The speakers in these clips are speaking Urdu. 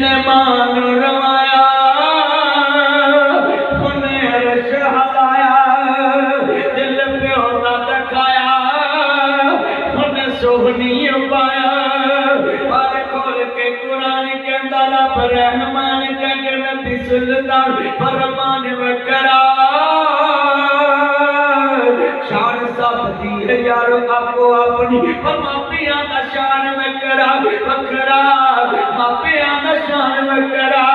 جن مان روایا انہیں عرش ہلایا دل پیو دا دکھایا انہیں سہنی پایا اور کھول کے قرآن کے اندر رب رحمان کے جنتی سلطان فرمان وکرا شان سب دی ہے یارو آپ اپنی ماپیاں دا شان وکرا وکرا ماپیاں دا شان وکرا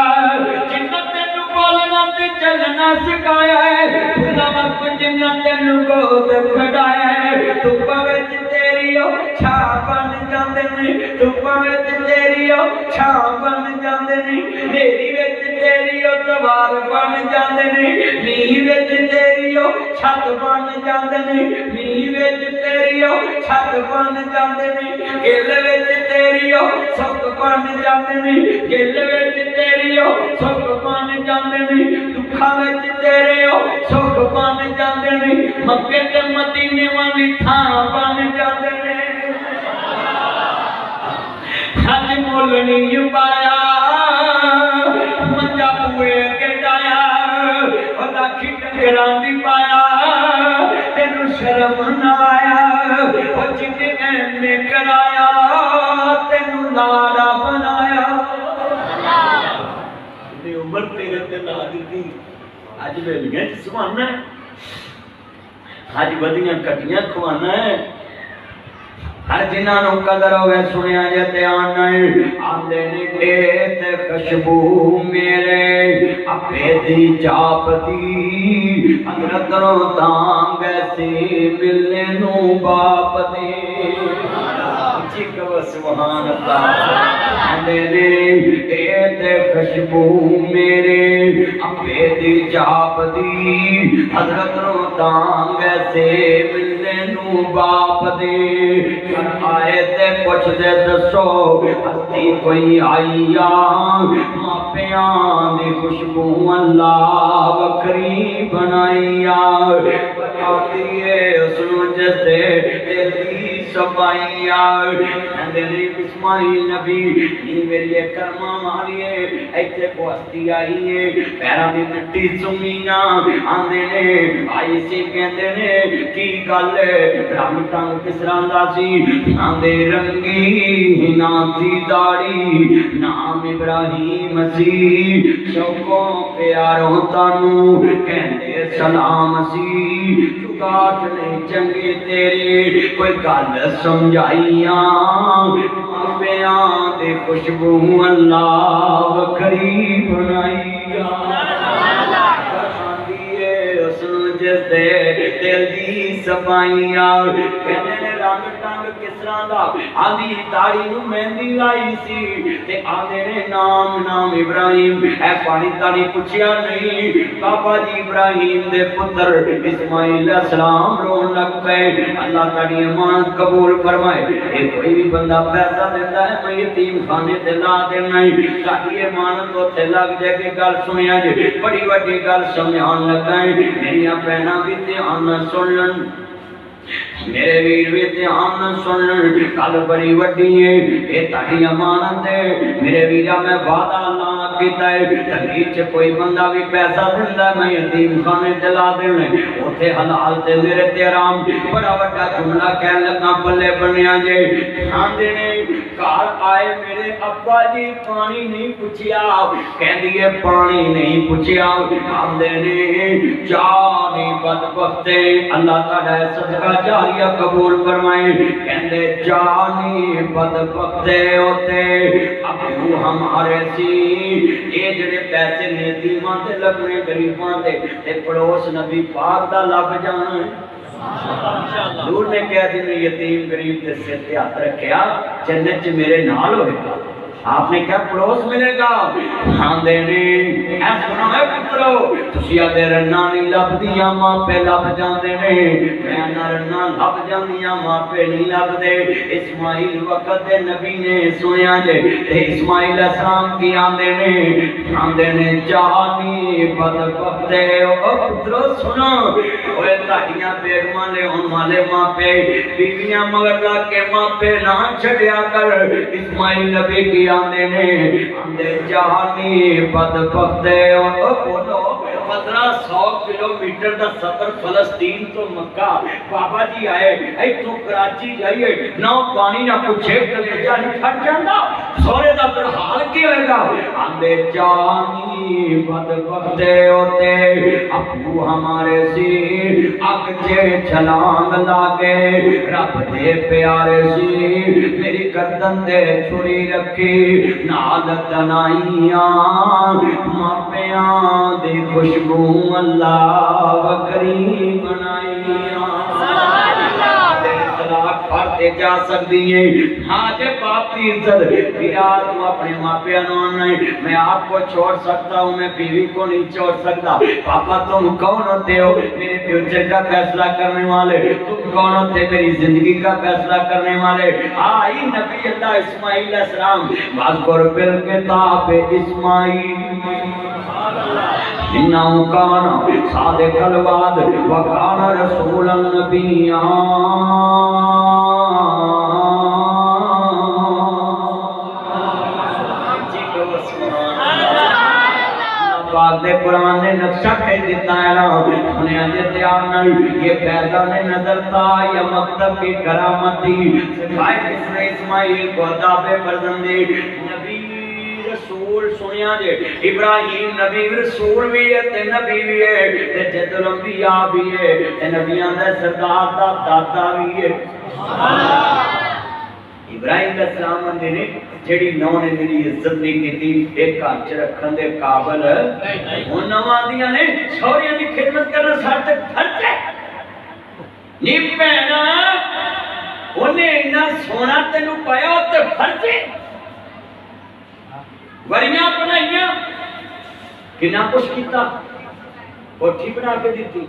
جنت تینو بولنا تے چلنا سکھایا ہے خدا وقت جنت تینو گود کھڑایا ہے تو وچ تیری چھا بن جاندے نے تو وچ تیری چھا بن جاندے نے میری وچ تیری دوار بن جاندے نے میری وچ تیری چھت بن جاندے نے میری وچ تیری چھت بن جاندے نے گل وچ تیری سکھ بن جاندے نے گل وچ تیری سکھ بن جاندے نے دکھاں وچ تیرے سکھ بن جاندے نے مکے تے مدینے والی تھاں بن جاندے نے حج مول نہیں پایا منجا بوئے کے ڈایا اور لاکھی ٹنگران دی پایا تینو شرم نہ آیا اور جنہیں اہم نے کرایا تینو لارا بنایا انہیں عمر تیرے تے لا دیتی آج میں لگیں جسمانا ہے آج بدیاں کٹیاں کھوانا ہے ہر جنہاں قدر ہوئے سنیا جاتے آنا ہے آندے نکیت خشبو میرے اپے دی چاپ دی حضرت رو تانگ ایسی ملنے نو باپ دی چکو سبحان اللہ آندے نکیت خشبو میرے اپے دی چاپ دی حضرت رو تانگ ایسی ملنے نو باپ دی آئے تے پوچھ دے دسو ہستی کوئی آئیا ماپیاں دی خوشبو اللہ وکری بنائیا بتاتی ہے اسنو جسے تیری سبائیا اندری اسماعیل نبی یہ میری کرمہ ماریے ایتے کو ہستی آئی ہے پیرا دی مٹی سمینا آندے نے آئی سی کہندے نے کی گل رنگ ٹنگ کس راندا سی آندے رنگی نا تھی داڑی نام ابراہیم سی شوقوں پیاروں تانو کہندے سلام سی چکاٹ نہیں چنگے تیرے کوئی گل سمجھائیاں ماپیاں دے خوشبو اللہ وکری بنائیاں آندیے اسنو جس دے دل دی سفائیاں کہنے رنگ ٹنگ کس طرح دا آندھی داڑھی نو مہندی لائی سی تے آندے نے نام ابراہیم اے پانی تانی پوچھیا نہیں بابا جی ابراہیم دے پتر اسماعیل علیہ السلام رون لگ پئے اللہ تعالی امانت قبول فرمائے اے کوئی بھی بندہ پیسہ دیتا ہے میں یتیم خانے تے لا دینا ہی تاکہ امانت اوتھے لگ جائے کہ گل سنیا جے بڑی وڈی گل سمجھان لگائیں میری بہناں بھی دھیان نال سنن میرے ویر بھی دھیان سنن کل بڑی وڈی ہے اے تہاڈی امانت ہے میرے ویرا میں وعدہ اللہ کیتا ہے تقدیر چ کوئی بندہ بھی پیسہ دیندا میں یتیم خانے تے لا دینا اوتھے حلال تے میرے تے حرام بڑا وڈا جملہ کہن لگا بلے بنیا جے آندے نے گھر آئے میرے ابا جی پانی نہیں پوچھیا کہندی ہے پانی نہیں پوچھیا آندے نے جانی بدبختے اللہ تعالی صدقہ جاریہ قبول فرمائے کہندے جانی بدبختے ہوتے ابو ہمارے سی یہ جڑے پیسے نے یتیماں تے لگنے غریباں تے پڑوس نبی پاک دا لب جان دور نے کہہ دی میں یتیم غریب دے سر تے ہاتھ رکھیا جنت چ میرے نال ہوئے گا آپ نے کہا پڑوس ملے گا آندے نے اے سنو اے پترو تسی آدے رنا نہیں لب دیاں ماں پہ لب جاندے نے میں نہ رنا لب جاندیاں ماں پہ نہیں لب دے اسماعیل وقت دے نبی نے سنیا جے تے اسماعیل علیہ السلام کی آندے نے جانی بدبختے او پترو سنو اوے تہاڈیاں بیگماں لے ہن والے ماں پہ بیویاں مگر لا کے ماں پہ نہ چھڈیا کر اسماعیل نبی کی آندے نے آندے جانی بدبختے بولو 1500 کلومیٹر دا سفر فلسطین تو مکہ بابا جی آئے ایتھوں کراچی جائیے نہ پانی نہ پوچھے کلیجہ نہیں پھٹ جاندا سورے دا پھر حال کی ہوئے گا آندے جانی بدبختے ہوتے ابو ہمارے سی اگ جے چھلانگ لاگے رب دے پیارے سی میری گردن دے چھری رکھی نال تنائیاں ماپیاں دے خوشبو اللہ بکری بنائیاں پڑھتے جا سکتی ہیں ہاں جے باپ کی عزت پھرا تو اپنے ماپیاں نہیں میں آپ کو چھوڑ سکتا ہوں میں بیوی کو نہیں چھوڑ سکتا پاپا تم کون ہوتے ہو میرے فیوچر کا فیصلہ کرنے والے تم کون ہوتے میری زندگی کا فیصلہ کرنے والے آئی نبی اللہ اسماعیل علیہ السلام واذکر بالکتاب اسماعیل انہو کانا صادق الوعد وکانا رسولا نبیا پاک دے قرآن نے نقشہ کھیل دیتا ہے نا انہیں آجے تیار نہیں یہ فیضان نظر تھا یا مکتب کی کرامتی سکھائے کس نے اسماعیل کو عذاب فرزندی نبی رسول سنیا جے ابراہیم نبی رسول بھی ہے تے نبی بھی ہے تے جد الانبیاء بھی ہے تے نبیان دے سردار دا دادا بھی ہے ابراہیم علیہ السلام مندے نے جڑی نو نے میری عزت نہیں کیتی ایک کانچ رکھن دے قابل ہن نواں دیاں نے سوریاں دی خدمت کرنا سارے تے فرض ہے نی بہنا اونے اتنا سونا تینو پایا تے فرض ہے وریاں بنائیاں کنا کچھ کیتا کوٹھی بنا کے دیتی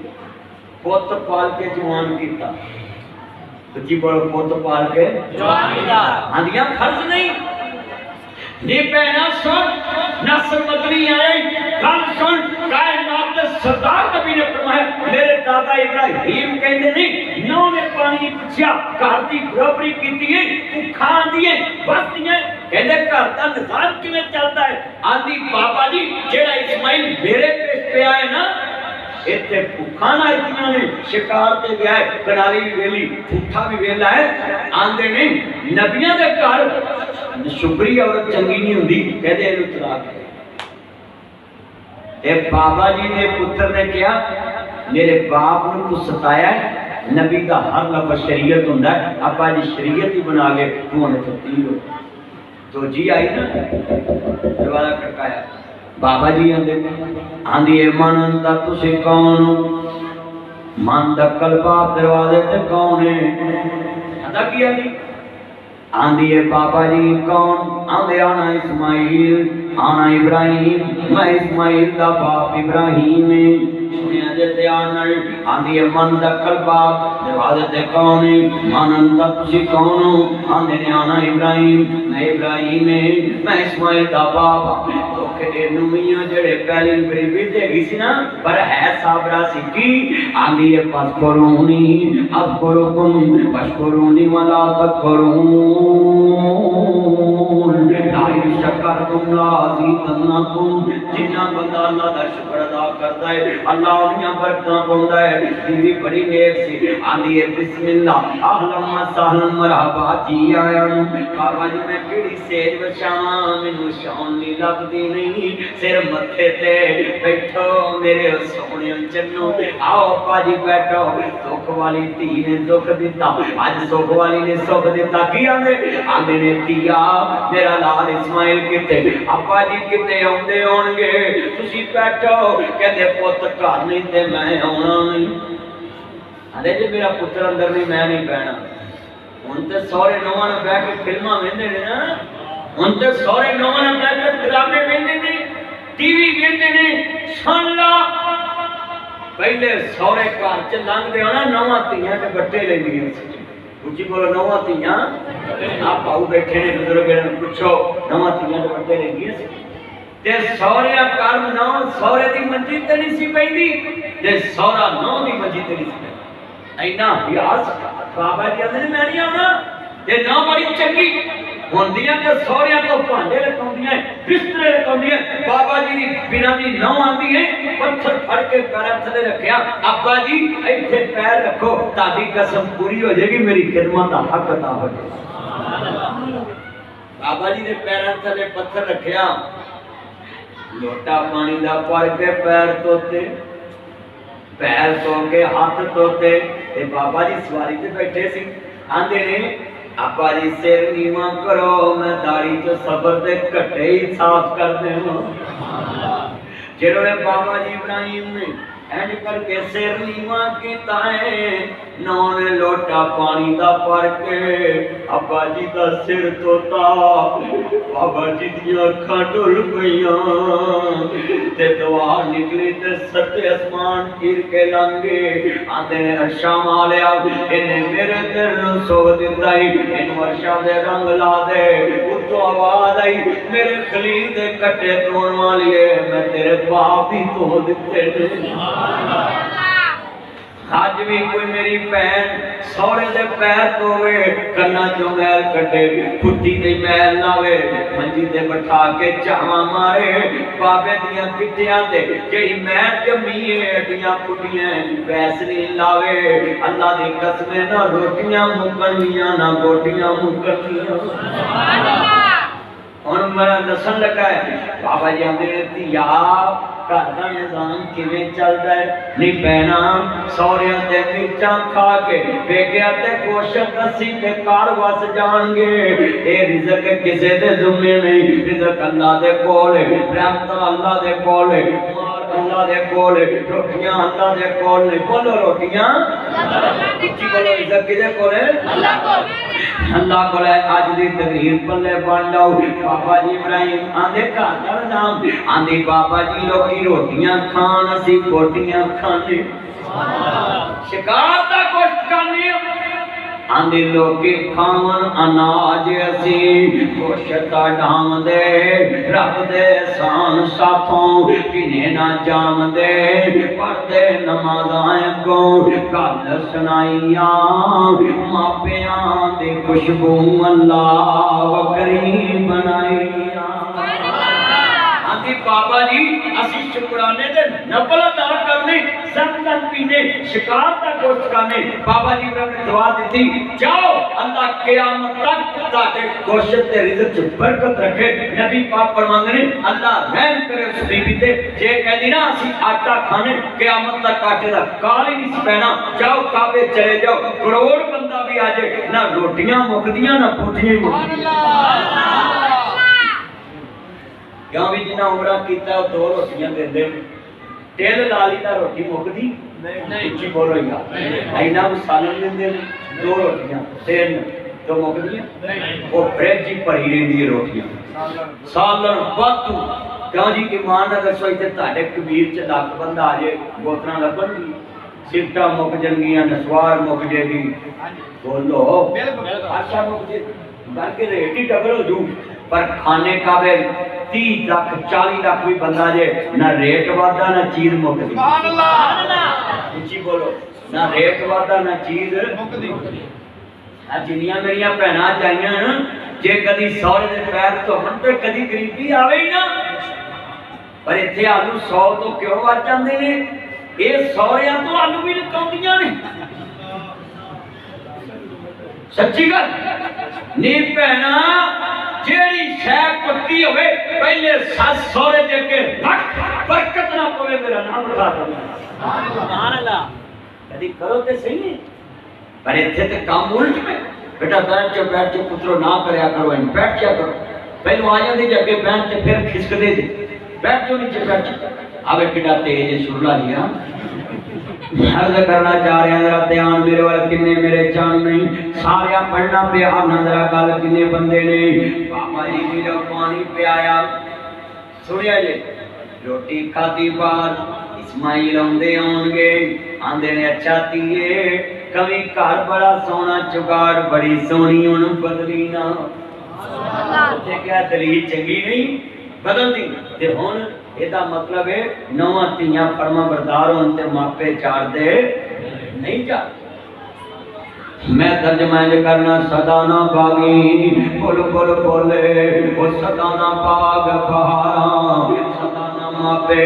پوت پال کے جوان کیتا جی بڑا پوت پال کے جوان کیتا ہاں فرض نہیں نی پہنا سن نصر مدنی آئے کل سن کائنات سردار نبی نے فرمایا میرے دادا ابراہیم کہندے نہیں نو نے پانی پچھیا گھر دی برابری کیتی ہے تو کھان دیے بس دیے کہندے گھر دا نظام کیویں چلدا ہے آندی بابا جی جیڑا اسماعیل میرے پیش پہ آئے نا اتنے بھوکھانا اتنا نے شکار تے گیا ہے کناری بھی ویلی بھوکھا بھی ویلا ہے آندے نہیں نبیاں دے گھر شکری عورت چنگی نہیں ہوندی کہتے ہیں طلاق اے بابا جی نے پتر نے کیا میرے باپ نے تو ستایا ہے نبی کا ہر لفظ شریعت ہوندا ہے ابا جی شریعت ہی بنا لے تو نے تبدیل ہو تو جی آئی نا دروازہ کھڑکایا بابا جی آندھی اے من دا تسی کون من دا قلبہ دروازے تے کون ہے ادا کیا نہیں آندھی اے بابا جی کون آندھے آنا اسماعیل آنا ابراہیم میں اسماعیل دا باپ ابراہیم سنیا جیتے آنا آندھی اے من دا قلبہ دروازے تے کون ہے من دا تسی کون آندھے نے آنا ابراہیم میں ابراہیم میں اسماعیل دا باپ کہ نمیاں جڑے پہلی بری بیٹے گی سی نا پر ہے صابرہ سکی آندھی ہے پس کرونی اذکرکم پشکرونی ولا تکفرون لائی شکرتم لا زیدنکم جنہ بندہ اللہ دا شکر ادا کرتا ہے اللہ انہیں برکتاں پوندا ہے دیوی بڑی نیک سی آندھی ہے بسم اللہ اہلم و سہلم مرحبا جی آیا بابا جی میں کیڑی سیج بچاواں مینوں شان نہیں لگدی نہیں سر متھے تے بیٹھو میرے سونے چنو آؤ پاجی بیٹھو دکھ والی تھی نے دکھ دیتا آج سکھ والی نے سکھ دیتا کی آندے نے دیا میرا لال اسماعیل کتے ابا جی کتے ہوندے ہونگے تسی بیٹھو کہتے پوت گھر نہیں تے میں ہونا نہیں آندے جی میرا پتر اندر نہیں میں نہیں بہنا ہن تے سورے نواں نے بیٹھ کے فلماں ویندے نے نا ہن تے سورے نواں نے بیٹھ کے ڈرامے ویندے نے ٹی وی ویندے نے سن لا پہلے سورے گھر چ لنگ دے ہونا نواں تیاں تے بٹے لیندیاں سی اچھی بولو نواں تیاں آپ پاؤ بیٹھے نے بزرگ نے پوچھو نواں تیاں تے بٹے لیندیاں سی تے سورے گھر نو سورے دی منجی تے نہیں سی پیندی تے سورا نو دی منجی تے نہیں سی پیندی اینا پیاس بابا جی اندر میں نہیں آنا تے نہ بڑی چنگی ہوندیاں نے سوریاں تو بھانڈے لکاؤندیاں بسترے لکاؤندیاں بابا جی دی بنا دی نو آندی ہے پتھر پھڑ کے پیراں تھلے رکھیا ابا جی ایتھے پیر رکھو تہاڈی قسم پوری ہو جائے گی میری خدمت دا حق عطا ہو جائے گا بابا جی نے پیراں تھلے پتھر رکھیا لوٹا پانی دا پڑ کے پیر دھوتے پیر دھو کے ہاتھ دھوتے تے بابا جی سواری تے بیٹھے سی آندے نے ابا جی سر نیواں کرو میں داڑھی جو صبر دے کٹے ہی صاف کر دے جنہوں نے بابا جی ابراہیم نے اینج کر کے سر نیواں کیتا ہے نو نے لوٹا پانی دا پڑ کے ابا جی دا سر دھوتا بابا جی دیاں اکھاں ڈل پئیاں تے دعا نکلی تے ستے اسمان چیر کے لنگے آندے نے عرشاں مالیا انہیں میرے دل نو سو دتا ہی ان عرشاں دے رنگ لا دے اتو آواز آئی میرے خلیل دے کٹے دھون والیے میں تیرے باپ ہی دھو دتے آج بھی کوئی میری بہن سورے دے پیر دھوے کنا جو میل کٹے پھٹی دی میل لاوے منجی دے بٹھا کے چاواں مارے بابے دیاں کٹیاں دے جڑی میل جمیے اڈیاں پھٹیاں ویسلی لاوے اللہ دی قسمیں نہ روٹیاں مکنیاں نہ گوٹیاں مکنیاں اور میرا دسن لگا ہے بابا جی آندے رہتی یا گھر کا نظام کیویں چلدا ہے نہیں بہنا سوریاں تے مرچاں کھا کے بیگیا تے گوشت اسی تے کار وس جان گے اے رزق کسے دے ذمہ نہیں رزق اللہ دے کول ہے رحمت اللہ دے کول ہے اللہ دے کول ہے روٹیاں اللہ دے کول نہیں بولو روٹیاں اچھی بولو رزق کدے کول ہے اللہ کول اللہ کو لے آج دی تقریر پلے بن جاؤ بابا جی ابراہیم آندے گھر دا نام آندے بابا جی لوکی روٹیاں کھان اسی بوٹیاں کھانے شکار دا گوشت کھانے آندے لوکی کھان اناج اسی گوشت ڈھام دے رب دے سان ساتھوں کنے نہ جام دے پڑھتے نمازائیں کو گل سنائیاں ماپیاں دے خوشبو اللہ وکری بنائیاں آندی بابا جی اسی شکرانے دے نفل ادا کرنے زمزم پینے شکار دا گوشت کھانے بابا جی نے دعا دیتی جاؤ اللہ قیامت تک تاکہ گوشت تے رزق چ برکت رکھے نبی پاک فرماندے نے اللہ رحم کرے اس بی بی تے جے کہندی نا اسی آٹا کھانے قیامت تک آٹے دا کال ہی نہیں پہنا جاؤ کعبے چلے جاؤ کروڑ بندہ بھی آ جائے نہ روٹیاں مکدیاں نہ پوٹیاں مکدیاں کیوں بھی جنہ عمرہ کیتا ہے دو روٹیاں دے دے تیل لالی تا روٹی مکدی نہیں اچھی بولو گا اینا سالن دے دے دو روٹیاں تین دو مکدیاں وہ فریج جی پڑھی رہی دی روٹیاں سالن باتو کیوں جی کہ مان اگر سوئی تے تاڑے کبیر چھ لاکھ بندہ آجے گوتنا لبن گی سفٹا مک جنگیاں نسوار مک جے گی بولو اچھا مک جے بلکہ ریٹی ڈبل ہو جو پر کھانے کا بے 30 لاکھ 40 لاکھ بھی بندہ جے نہ ریٹ وعدہ نہ چیز مکدی اچھی بولو نہ ریٹ وعدہ نہ چیز مکدی جنیاں میریاں پہنا چاہیاں جے کدی سورے دے پیر تو ہم تے کدی گریبی آوے ہی نا پر اتھے آلو 100 تو کیوں بات چاندے نے اے سوریاں تو آلو بھی لکاؤں نے سچی گل نہیں پہنا جیڑی شاہ پکی ہوئے پہلے ساس سورے دے کے رکھ برکت نہ پوے میرا نام رکھا دوں سبحان اللہ کدی کرو تے صحیح نہیں پر اتھے تے کام الٹ میں بیٹا بیٹھ جو پترو نہ کریا کرو ان بیٹھ کیا کرو پہلو آیا دے جا کے بیٹھ تے پھر کھسک دے دے بیٹھ جو نیچے بیٹھ آوے کڈا تیرے شروع لیا عرض کرنا چاہ رہے ہیں ذرا دھیان میرے والے کنے میرے جان نہیں سارے پڑھنا پیا نظرہ گل کنے بندے نے بابا جی میرا پانی پہ آیا سنیا جی روٹی کھاتی بار اسماعیل آندے آن گے آندے نے اچھا تیے کبھی گھر بڑا سونا چگاڑ بڑی سونی ان بدلی نہ تے کیا دلیل چنگی نہیں بدل دی تے ہن ایدہ مطلب ہے نوہ تیاں فرما بردار ہوں تے ماپے چار دے نہیں جا میں ترجمہ کرنا سدانا باغی بول بول بولے وہ سدانا باغ بہاراں سدانا ماپے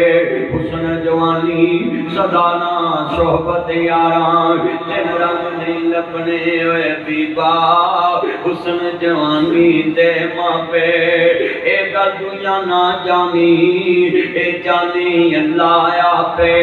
حسن جوانی سدانا صحبت یاراں تین رنگ نہیں لبنے ہوئے بیبا حسن جوانی تے ماپے اے گل دنیا نہ جانی اے جانی اللہ آپے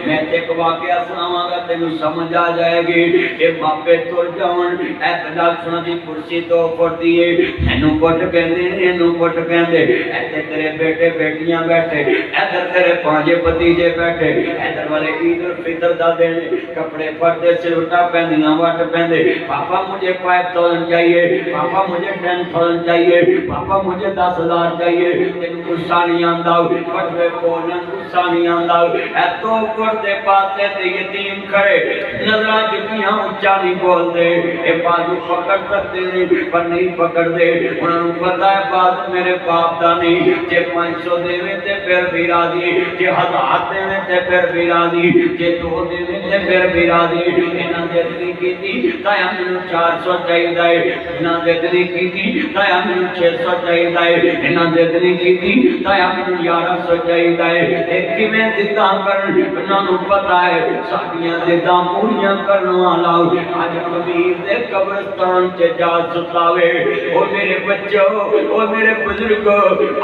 میں ایک واقعہ سناواں گا تینوں سمجھ آ جائے گی اے ماپے تر جاؤن اے گل سنا دی کرسی تو فٹ دیے اینوں پٹ کہندے اینوں پٹ کہندے ایتھے تیرے بیٹے بیٹیاں بیٹھے ادھر تیرے پانجے بھتیجے بیٹھے ادھر والے عید الفطر دا دن کپڑے پردے سلوٹا پہندیاں وٹ پہندے پاپا مجھے 5,000 چاہیے پاپا مجھے 10,000 چاہیے پاپا مجھے 10,000 چاہیے تینوں غصہ نہیں آندا پڑھے بولن غصہ نہیں آندا اے تو پردے پاتے تے یتیم کھڑے نظراں جتیاں اونچا نہیں بول دے اے بازو پکڑ سکتے نہیں پر نہیں پکڑ دے انہاں نوں پتہ ہے باز میرے باپ دا نہیں جے 500 دیوے تے پھر بھی راضی جے 1000 دیوے تے پھر بھی راضی جے 2 دیوے تے پھر بھی راضی انہاں دے اتنی کیتی تایا مینوں 400 چاہیدا ہے انہاں دے اتنی کیتی تایا مینوں 600 چاہیدا ہے انہاں دے اتنی کیتی تایا مینوں 1100 چاہیدا ہے اے کیویں زداں کرن انہاں نوں پتہ ہے ساڈیاں زداں پوریاں کرن والا اج کبیر دے قبرستان چ جا ستاوے او میرے بچو او میرے بزرگو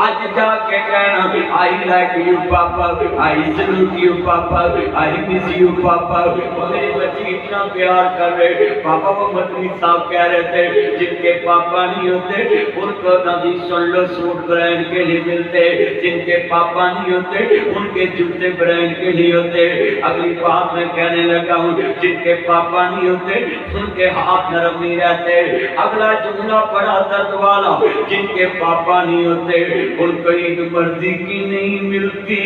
اج جا کے کہنا I like you papa I salute you papa I miss you papa وہ میری بچی اتنا پیار کر رہے پاپا وہ مدنی صاحب کہہ رہے تھے جن کے پاپا نہیں ہوتے ان کو نبی صلی اللہ سوٹ برینڈ کے لیے ملتے جن کے پاپا نہیں ہوتے ان کے جوتے برینڈ کے لیے ہوتے اگلی بات میں کہنے لگا ہوں جن کے پاپا نہیں ہوتے ان کے ہاتھ نرم نہیں رہتے اگلا جملہ بڑا درد والا جن کے پاپا نہیں ہوتے ان کو عید مرضی کی نہیں ملتی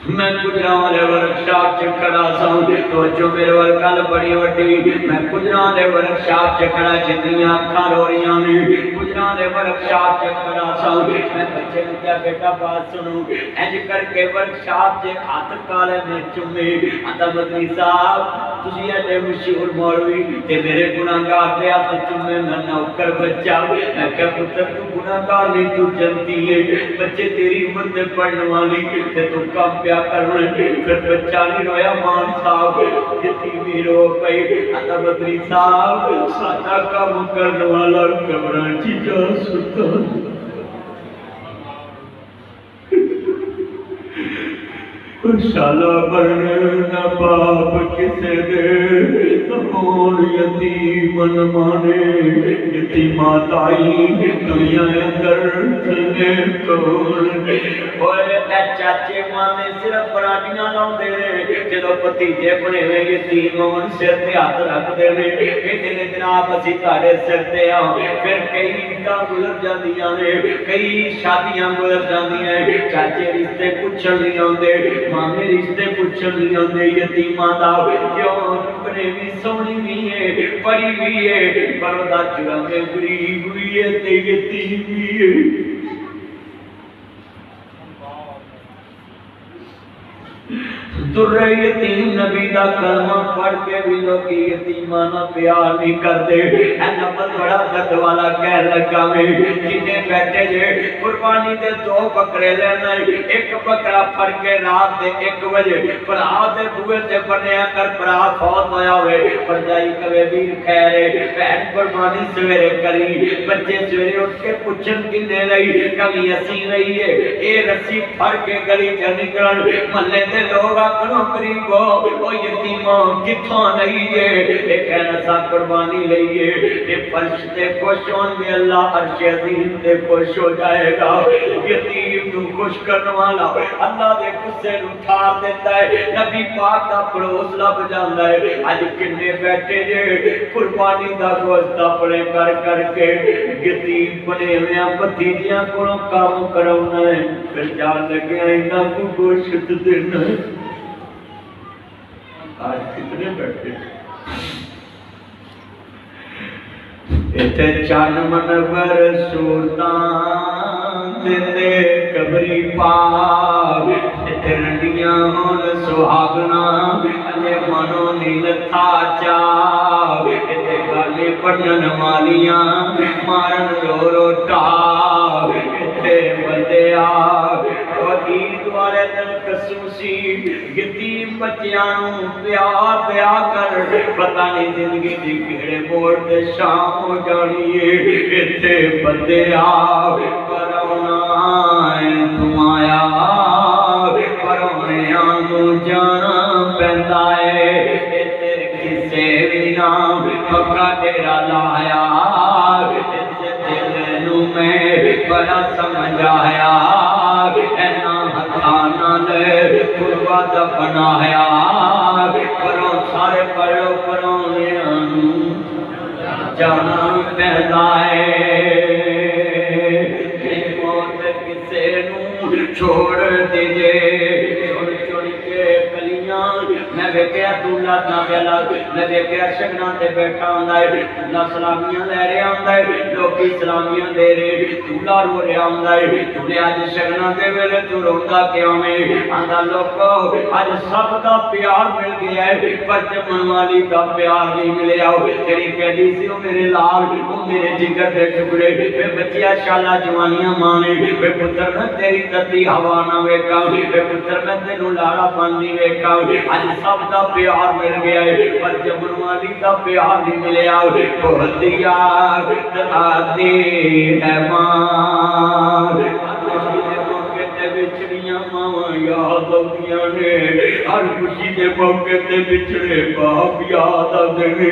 میں گجراں والے ورکشاپ چ کھڑا سا تو جو میرے ورکل بڑی وڈی میں گجراں والے ورکشاپ چ کھڑا جتنیاں اکھاں رو رہیاں نے گجراں والے ورکشاپ چ کھڑا سا میں بچے نوں کہیا بیٹا بات سنو انج کر کے ورکشاپ چ ہاتھ کالے میں چومے آندا مدنی صاحب تسی ایڈے مشہور مولوی تے میرے گناہگار دے ہاتھ چومے میں نوکر بچہ میں کہیا پتر تو گناہگار نہیں تو جنتی ہے بچے تیری عمر میں پڑھنے والی تے تو کم پیا کرنے پھر بچہ نہیں رویا مان صاحب یتیمی رو پئی آندا مدنی صاحب ساڈا کام کرنے والا قبراں چ جا ستا شالا برنے نہ باپ کسے دے تمون یتیم مانے یتیمہ تائی دنیا اندر سنے کول اوے اے چاچے مانے صرف پراٹیاں لاؤں دے رہے جدو پتیجے بنے ہوئے یتیم ان سر تے ہاتھ رکھ دے رہے اتنے جناب اسی تارے سر تے آؤں پھر کئی عیداں گزر جاندیاں نے کئی شادیاں گزر جاندیاں چاچے رشتے پوچھن نہیں آندے مانے رشتے پوچھن نہیں آندے یتیماں دا کیوں بنے بھی سونی بھی ہے پڑی بھی ہے پر دا جرم غریب بھی ہے تے یتیم بھی ہے در یتیم نبی دا کلمہ پڑھ کے بھی لوگ یتیمانہ پیار نہیں کرتے اے نبت بڑا درد والا کہہ لگا میں جنہیں بیٹھے جے قربانی دے 2 بکرے لینا ایک بکرا پھڑ کے رات دے 1 بجے پرا دے بوئے سے بنے کر پرا فوت ہویا ہوئے پر جائی کوے بیر خیرے بہن قربانی سویرے کری بچے سویرے اٹھ کے پچھن کی دے رہی کبھی اسی رہی ہے اے رسی پھڑ کے گلی چا نکلن ملے دے لوگ اپنوں قریب ہو او یتیموں کتھوں نہیں ہے ایک ایسا قربانی لئیے اے فرش تے خوش ہون گے اللہ عرش عظیم تے خوش ہو جائے گا یتیم نو خوش کرنے والا اللہ دے غصے نو ٹھار دیتا ہے نبی پاک دا پڑوس لب جاندا ہے اج کنے بیٹھے جے قربانی دا گوشت اپنے کر کے یتیم بنے ہوئے بھتیجیاں کولوں کام کراونا ہے پھر جان لگے انہاں کو گوشت دینا ہے آج کتنے بیٹھے ایتھے چان منور سورتاں دے قبری پاک رنڈیاں ہون سہاگنا اجے منو نیل تھا چاہ تے گالے پڑھن والیاں مارن رو رو ٹا تے بندے اور عید والے دن خصوصی یتیم بچیاں پیار دیا کر پتہ نہیں زندگی دی کیڑے موڑ تے شام ہو جانی ہے تے بندے کرونا تم آیا کرونے آنگو جانا پہندا ہے تے کسے بھی نام پکا ڈیرا لایا دل نو میں بڑا سمجھایا اینا ہتھانا لے قربت بنایا کرو سارے پڑھو کرونے آنگو جانا پہندا ہے موت کسے نو چھوڑ دیجے چھوڑ چھوڑ کے کلیاں میں ویکھیا دلہا نہ ویلا میں ویکھیا شگنا تے بیٹھا ہوندا ہے دلہا سلامیاں لے رہا ہوندا ہے لوکی سلامیاں دے رہے دلہا رو رہا ہوندا ہے تُنے اج شگنا تے ویلے تو روندا کیوں میں آندا لوکو اج سب دا پیار مل گیا ہے پر جمن والی دا پیار نہیں ملیا تیری کہدی سی او میرے لال او میرے جگر دے ٹکڑے اے بچیا شالا جوانیاں مانے اے پتر میں تیری تتی ہوا نہ ویکھا اے پتر میں تینوں لاڑا پاندی ویکھا اج سب دا پیار مل گیا ہے پر جمن والی دا پیار نہیں ملیا بہت یاد آتی ہے ماں بچڑیاں ماں یاد آدیاں نے ہر خوشی دے موقع تے بچڑے باپ یاد آتے نے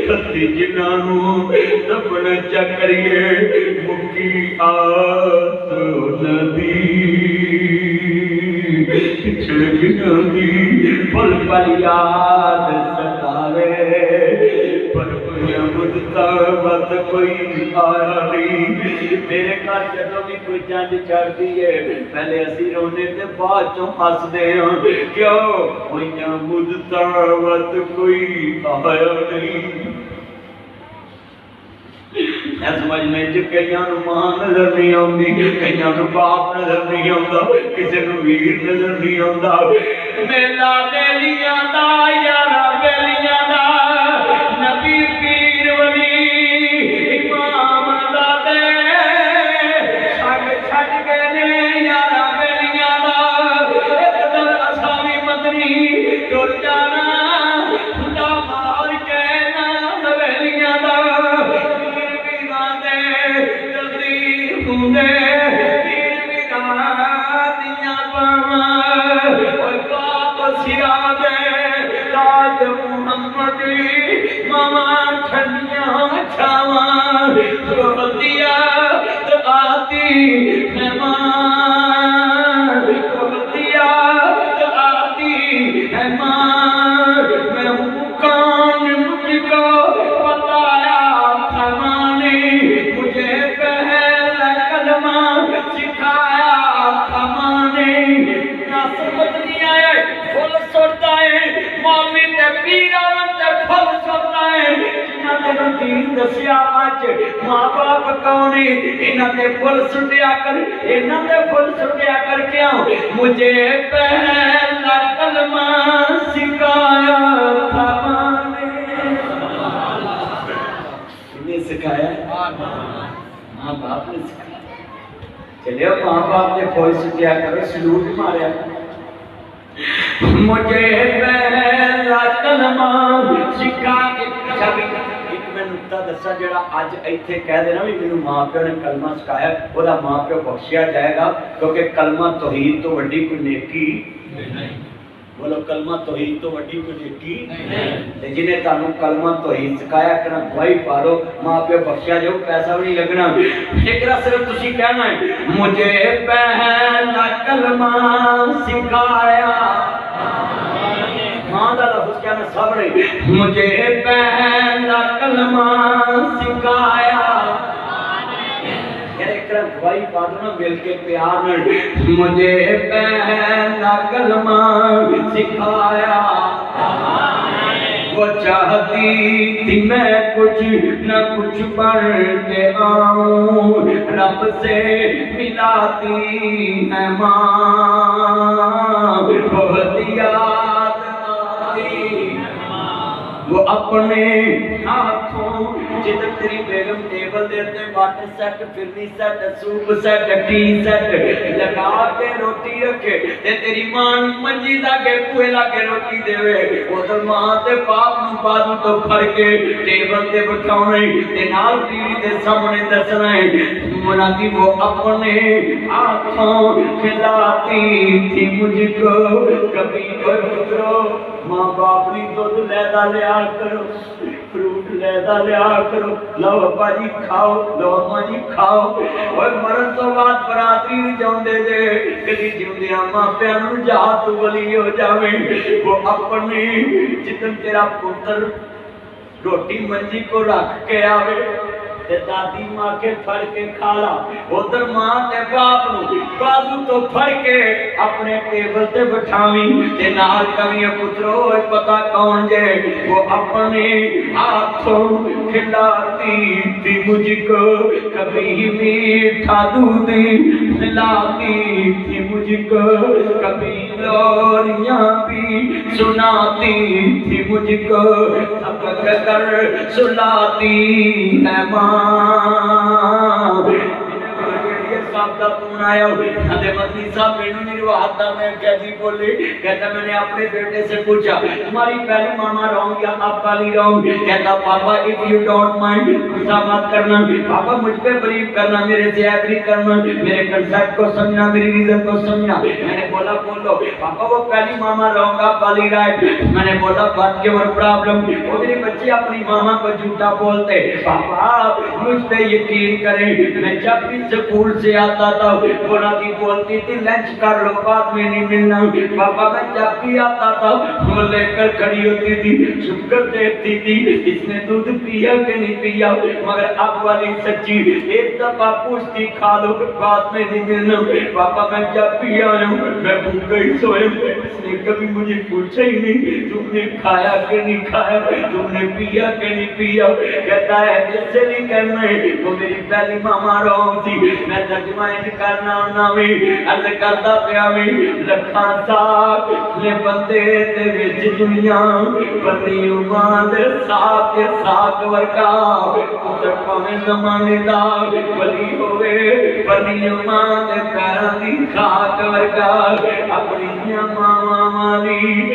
ہتھی جنہاں نوں دفن چکریے مکی آس ندی بچڑ جنہاں دی پل پل یاد ستاوے پر مدتا وقت کوئی آیا نہیں میرے گھر جدوں بھی کوئی جنج چڑھتی ہے پہلے اسی رونے تے بعد چوں ہس دے ہاں کیوں کوئی مدتا وقت کوئی آیا نہیں میں سمجھنے جو کئیاں نو ماں نظر نہیں آندی کئیاں نو باپ نظر نہیں آندا کسے نو ویر نظر نہیں آندا میلا بیلیاں دا یارا بیلیاں دا نبی پیر ولی امام دادے سگ چھٹ گئے نے یارا بیلیاں دا ایک دل اسامی مدنی ٹر جانا خدا مار کے نام بیلیاں دا پیر ویران دے جلدی ہوندے پیر ویران دیاں پاواں اور پاپ سرا دے تاج محمدی ماما ٹھنڈیاں چھاواں بلدیا آتی مہمان بلدیا آتی مہمان میں ہوں کان مجھ کو بتایا تھمانے مجھے پہلا کلمہ سکھایا تھمانے نہ سمجھ نہیں آئے پھول سڑتا ہے مولوی تے پیران تے پھول سڑتا ہے جنہاں تے دین دسیا آج ماں باپ کونے انہاں تے پھول سٹیا کر انہاں تے پھول سٹیا کر کیوں مجھے پہلا کلمہ سکھایا تھا ماں نے انہیں سکھایا ماں باپ نے سکھایا چلے ماں باپ نے پھول سٹیا کرو سلوٹ ماریا مجھے پہلا کلمہ سکھا ایک میں نکتہ دسا جڑا آج ایتھے کہہ دینا بھی مینوں ماں پیو نے کلمہ سکھایا وہ دا ماں پیو بخشیا جائے گا کیونکہ کلمہ توحید تو وڈی کوئی نیکی نہیں بولو کلمہ توحید تو وڈی کوئی نیکی نہیں جنہیں تانوں کلمہ توحید سکھایا کرنا دعائی پارو ماں پیو بخشیا جو پیسہ بھی نہیں لگنا ایک رہا صرف تسی کہنا ہے مجھے پہلا کلمہ سکھایا ماں دا لفظ کہنا سب نہیں مجھے پہلا کلمہ سکھایا یعنی ایک رہا دعائی پارو نا مل کے پیار میں مجھے پہلا کلمہ سکھایا وہ چاہتی تھی میں کچھ نہ کچھ پڑھ کے آؤں نہ جب سے ملاتی ہے ماں بہت یاد آتی وہ اپنے ہاتھوں جدھر تیری بیگم ٹیبل دیتے water set firni set soup set tea set لگا کے روٹی رکھے تے تیری ماں منجی دا کے کوئے لا کے روٹی دے ادھر ماں تے باپ نو بازو تو پھڑ کے ٹیبل تے بٹھاؤنے تے نال ٹیوی دے سامنے دسنا ہے منادی وہ اپنے ہاتھوں کھلاتی تھی مجھ کو کبھی پترو ماں باپ لی دودھ لیدا لیا کرو فروٹ لیدا لیا کرو لو ابا جی کھاؤ لو اماں جی کھاؤ اور مرن تو بعد برادری جاؤندے جے کدی جیوندیاں ماں پیاں نوں جا تو ولی ہو جاویں وہ اپنی جتن تیرا پتر روٹی منجی کو رکھ کے آوے تے دادی ماں کے پھڑ کے کھالا ادھر ماں تے باپ نو بازو تو پھڑ کے اپنے ٹیبل تے بٹھاویں تے نال کہیں پترو پتہ کون جے وہ اپنے ہاتھوں کھلاتی تھی مجھ کو کبھی میٹھا دودھ پلاتی تھی مجھ کو کبھی لوریاں بھی سناتی تھی مجھ کو تھپک کر سلاتی ہے ماں صاحب کا فون آیا حضرت مدنی صاحب میں نے روایت دا میں کیسی بولے کہتا میں نے اپنے بیٹے سے پوچھا تمہاری پہلی ماما رونگ یا آپ والی رونگ کہتا پاپا if you don't mind غصہ مت کرنا پاپا مجھ پہ بلیو کرنا میرے سے ایگری کرنا میرے کنسپٹ کو سمجھنا میری ریزن کو سمجھنا میں نے بولا بولو پاپا وہ پہلی ماما رونگ آپ والی رائٹ میں نے بولا بات کے اور پرابلم وہ میرے بچے اپنی ماما کو جھوٹا بولتے پاپا مجھ پہ یقین کریں میں جب بھی سکول سے آتا تھا بولا کی بولتی تھی لنچ کر لو بعد میں نہیں ملنا پاپا میں جب بھی آتا تھا وہ لے کر کھڑی ہوتی تھی شکر دیکھتی تھی اس نے دودھ پیا کہ نہیں پیا مگر اب والی سچی ایک دفعہ پوچھتی کھا لو بعد میں نہیں ملنا پاپا میں جب بھی آیا ہوں میں بھوکا ہی سویا اس نے کبھی مجھے پوچھا ہی نہیں تم نے کھایا کہ نہیں کھایا تم نے پیا کہ نہیں پیا کہتا ہے اس سے نہیں کرنا ہے وہ میری پہلی ماما رونگ تھی میں ترجمائن کرنا ناوی عرض کرتا پیاوی لکھاں ساک لے بندے تے وچ دنیا بنی امان دے ساک ساک ورکا پتر پاویں زمانے دا ولی ہوئے بنی امان دے پیران دی خاک ورکا اپنی ماما مالی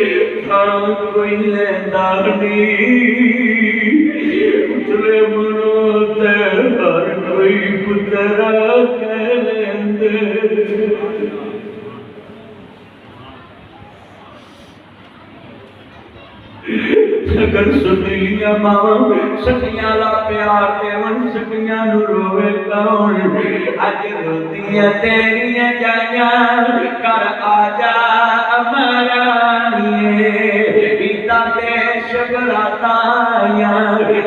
کھان کوئی لیندہ نہیں اتلے منو تے ہر کوئی پترہ کہلندے اگر سنیاں ماما سکیاں لا پیار دیون سکیاں نو روے کون اج روتیاں تیریاں جائیاں کر آجا امرانیے پیتا تے شگراتائیاں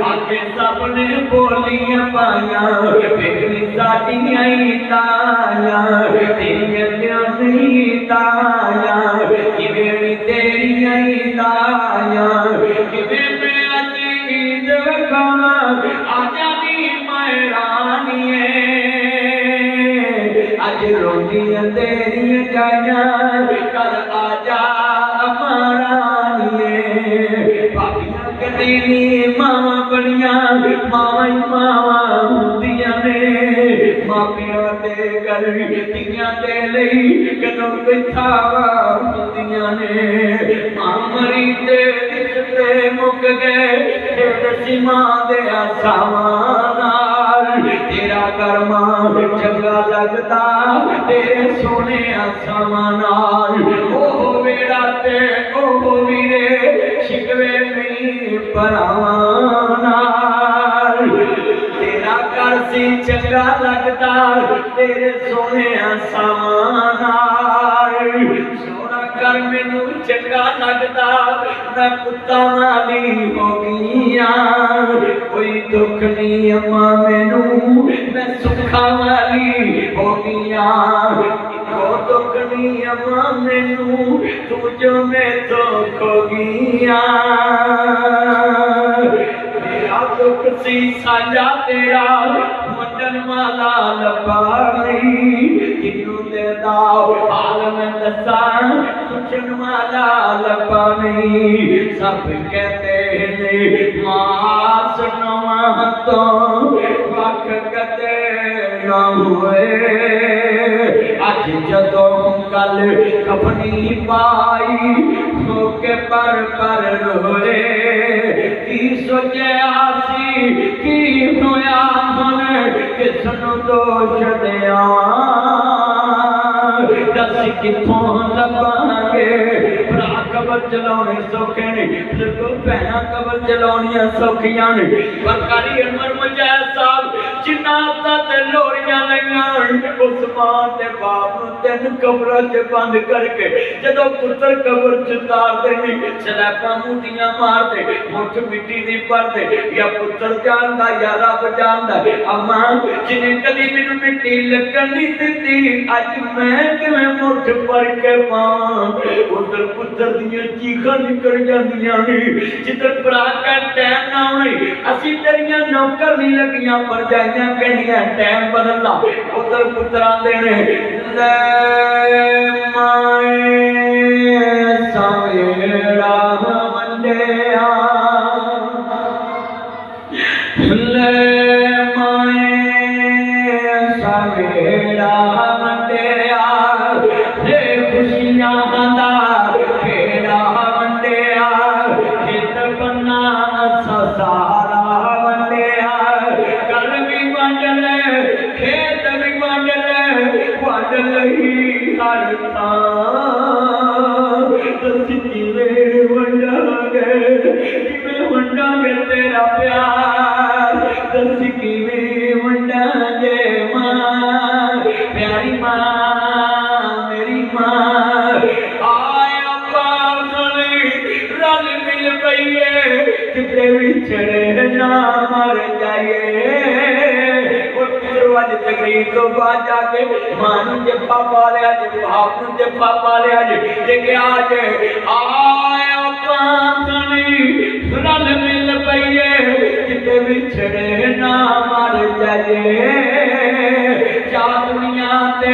آگے سب نے بولیاں پائیاں بگنی ساٹیاں ایتائیاں تیریاں تیریاں ایتائیاں کی بیڑی تیریاں ایتائیاں میں آج عید کھانا آجا دی مہرانیے آج روٹیاں تیری جائیاں کل آجا مہرانیے بھابیاں کدینی ماما بڑیاں ماما ہی ماما ہوندیاں نے ماپیاں دے گھر تیاں دے لئی کدوں پچھاوا ہوندیاں نے مامری تے مک گئے سیماں دے آسامان تیرا کرمان چنگا لگتا تیرے سونے آسامان اوہ ویڑا تے اوہ ویرے شکوے نہیں پرانا تیرا کرسی چنگا لگتا تیرے سونے آسامان کر مینو چنگا لگتا نہ کتا والی ہو گیاں کوئی دکھ نہیں اما مینو میں سکھا والی ہو گیاں کوئی دکھ نہیں اما مینو تو جو میں تو کھو گیاں میرا دکھ سی سانجا تیرا منڈن ਪੁੱਛਣ ਵਾਲਾ ਲੱਭਾ ਨਹੀਂ, ਕਿਨੂੰ ਦੇਦਾ ਹਾਲ ਮੈਂ ਦੱਸਾਂ ਪੁੱਛਣ ਵਾਲਾ ਲੱਭਾ ਨਹੀਂ। ਸਭ ਕਹਿੰਦੇ ਨੇ ਮਾਸ ਨਵਾਂ ਤੋਂ ਵੱਖ ਕਦੇ ਨਾ ਹੋਏ। ਅੱਜ ਜਦੋਂ ਕੱਲ ਕਫਨੀ ਪਾਈ ਹੋ ਕੇ ਪਰ ਰੋਏ। ਕੀ ਸੋਚਿਆ ਸੀ ਕੀ ਹੋਇਆ ਹੁਣ ਕਿਸ ਨੂੰ ਦੋਸ਼ ਦਿਆਂ। ਦੱਸ ਕਿੱਥੋਂ ਲੱਭਾਂਗੇ ਭਰਾ ਕਬਰ ਚਲਾਉਣੇ ਸੌਖੇ ਨੇ, ਬਿਲਕੁਲ ਭੈਣਾਂ ਕਬਰ ਚਲਾਉਣੀਆਂ ਸੌਖੀਆਂ ਨੇ। ਪਰ ਕਾਰੀ ਅਨਵਰ ਮੁਜੈਦ ਸਾਹਿਬ ਜਿੰਨਾ ਤੇ ਲੋਰੀਆਂ ਲਈਆਂ ਉਸ ਮਾਂ ਤੇ ਬਾਪ ਨੂੰ 3 ਕਬਰਾਂ 'ਚ ਬੰਦ ਕਰਕੇ ਜਦੋਂ ਪੁੱਤਰ ਕਬਰ 'ਚ ਤਾਰਦੇ ਨੇ ਸਲੈਬਾਂ ਮੂੰਦੀਆਂ ਮਾਰਦੇ ਮੁੱਠ ਮਿੱਟੀ ਦੀ ਭਰਦੇ ਜਾਂ ਪੁੱਤਰ ਜਾਣਦਾ ਜਾਂ ਰੱਬ ਜਾਣਦਾ। ਅਮਾ ਜਿਹਨੇ ਕਦੀ ਮੈਨੂੰ ਮਿੱਟੀ ਲੱਗਣ ਨਹੀਂ ਦਿੱਤੀ ਅੱਜ ਮੈਂ ਕਿਵੇਂ ਮੁੱਠ ਭਰ ਕੇ ਪਾਵਾਂ। ਉਧਰ ਪੁੱਤਰ ਦੀਆਂ ਚੀਖਾਂ ਨਿਕਲ ਜਾਂਦੀਆਂ ਨੇ ਜਿੱਧਰ ਭਰਾ ਕਾ ਟਾਈਮ ਨਾ ਹੋਏ ਅਸੀਂ ਤੇਰੀਆਂ ਨੌਕਰ ਨਹੀਂ ਲੱਗੀਆਂ ਭਰਜਾਈਆਂ ਕਹਿੰਦੀਆਂ ਟਾਈਮ ਬਦਲ ਲਾ। ਉਧਰ ਪੁੱਤਰਾਂ ਦੇ ਨੇ ਲੈ ਮਾਏ ਸਵੇੜਾ ਵੰਡਿਆ ਲੈ ਮਾਏ ਸਵੇੜਾ ਵੰਡਿਆ ਤੇ ਖੁਸ਼ੀਆਂ ਦਾ ਖੇੜਾ ਵੰਡਿਆ ਖੇਤ ਬੰਨਾ ਸਾਰਾ ਵੰਡਿਆ ਘਰ ਵੀ ਵੰਡ ਲੈ ਖੇਤ ਵੀ ਵੰਡ ਲੈ ਵੰਡ ਲਈ ਹਰ ਥਾਂ। ਦੱਸ ਕਿਵੇਂ ਵੰਡਾਂਗੇ ਕਿਵੇਂ ਵੰਡਾਂਗੇ ਤੇਰਾ ਪਿਆਰ। ਦੱਸ ਕਿਵੇਂ ਵੰਡਾਂਗੇ ਮਾਂ ਪਿਆਰੀ ਮਾਂ ਮੇਰੀ ਮਾਂ। ਆਇਆ ਪਾਗਲੀ ਰਲ ਮਿਲ ਪਈਏ ਕਿਤੇ ਵਿਛੜੇ ਨਾ ਮਰ ਜਾਈਏ। ਅੱਜ ਤਕਰੀਰ ਤੋਂ ਬਾਅਦ ਜਾ ਕੇ ਮਾਂ ਨੂੰ ਜੱਫਾ ਪਾ ਲਿਆ ਜੇ ਬਾਪ ਨੂੰ ਜੱਫਾ ਪਾ ਲਿਆ ਜੇ ਕਿ ਅੱਜ ਆਇਆ ਪਾਗਲੀ ਰਲ ਮਿਲ ਪਈਏ ਕਿਤੇ ਵਿਛੜੇ ਨਾ ਮਰ ਜਾਈਏ। ਜਾ ਦੁਨੀਆ ਤੇ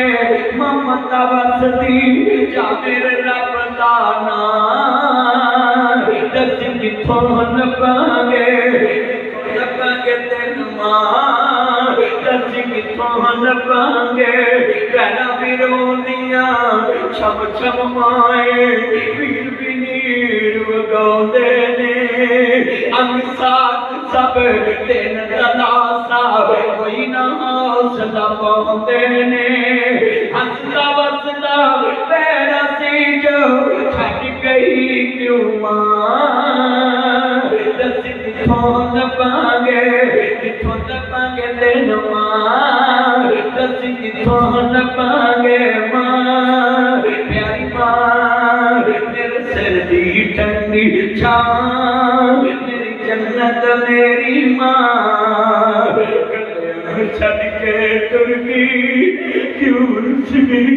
ਮਮਤਾ ਵਸਦੀ ਜਾ ਮੇਰੇ ਰੱਬ ਦਾ ਨਾਮ। ਦੱਸ ਕਿੱਥੋਂ ਲੱਭਾਂਗੇ ਤੈਨੂੰ ਮਾਂ। ਦੱਸ ਕਿੱਥੋਂ ਲੱਭਾਂਗੇ ਭੈਣਾਂ ਵੀ ਰੋਂਦੀਆਂ ਛਮ ਛਮ ਮਾਏ ਵੀਰ ਵੀ ਨੀਰ ਵਗਾਉਂਦੇ ਨੇ। ਅੰਗ ਸਾਥ ਸਭ ਦਿਨ ਤਲਾਸਾ ਕੋਈ ਨਾ ਹੌਸਲਾ ਪਾਉਂਦੇ ਨੇ। ਹੱਸਦਾ ਵਸਦਾ ਪੈਰਾ ਸੀ ਜੋ ਛੱਡ ਗਈ ਕਿਉਂ ਮਾਂ। ਦੱਸ ਕਿੱਥੋਂ ਲੱਭਾਂਗੇ ਕਿੱਥੋਂ ਲੱਭਾਂਗੇ ਤੈਨੂੰ ਮਾਂ। ਦੱਸ ਕਿੱਥੋਂ ਲੱਭਾਂਗੇ ਮਾਂ ਪਿਆਰੀ ਮਾਂ ਮੇਰੇ ਸਿਰ ਦੀ ਠੰਡੀ ਛਾਂ ਮੇਰੀ ਜੰਨਤ ਮੇਰੀ ਮਾਂ। ਕੱਲਿਆਂ ਛੱਡ ਕੇ ਤੁਰ ਗਈ ਕਿਉਂ ਰੁੱਸ ਗਈ।